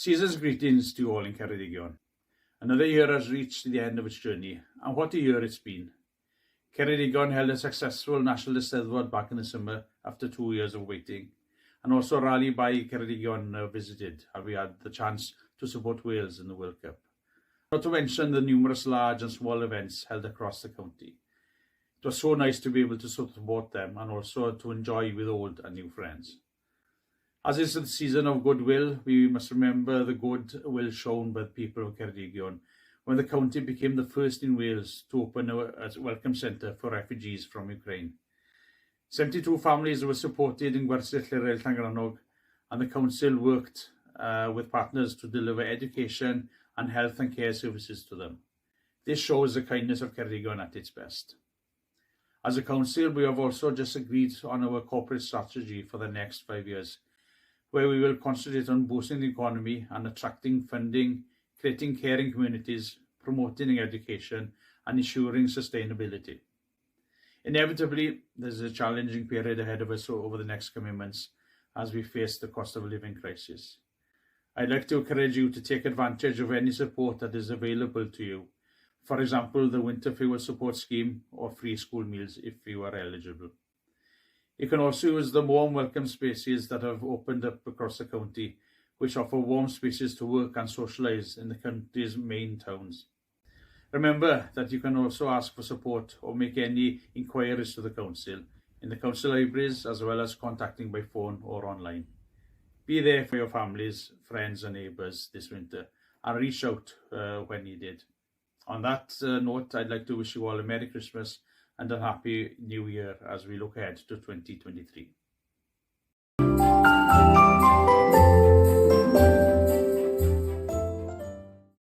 Season's greetings to you all in Ceredigion. Another year has reached the end of its journey, and what a year it's been. Ceredigion held a successful National Eisteddfod back in the summer after 2 years of waiting, and also a rally by Ceredigion visited, and we had the chance to support Wales in the World Cup. Not to mention the numerous large and small events held across the county. It was so nice to be able to support them and also to enjoy with old and new friends. As is the season of goodwill, we must remember the goodwill shown by the people of Ceredigion when the county became the first in Wales to open a welcome centre for refugees from Ukraine. 72 families were supported in Gwersyll Llangrannog, and the council worked with partners to deliver education and health and care services to them. This shows the kindness of Ceredigion at its best. As a council, we have also just agreed on our corporate strategy for the next 5 years, where we will concentrate on boosting the economy and attracting funding, creating caring communities, promoting education, and ensuring sustainability. Inevitably, there's a challenging period ahead of us over the next coming months as we face the cost of living crisis. I'd like to encourage you to take advantage of any support that is available to you. For example, the Winter Fuel Support Scheme or free school meals if you are eligible. You can also use the warm welcome spaces that have opened up across the county, which offer warm spaces to work and socialise in the county's main towns. Remember that you can also ask for support or make any inquiries to the council in the council libraries, as well as contacting by phone or online. Be there for your families, friends and neighbours this winter, and reach out when needed. On that note, I'd like to wish you all a Merry Christmas and a Happy New Year as we look ahead to 2023.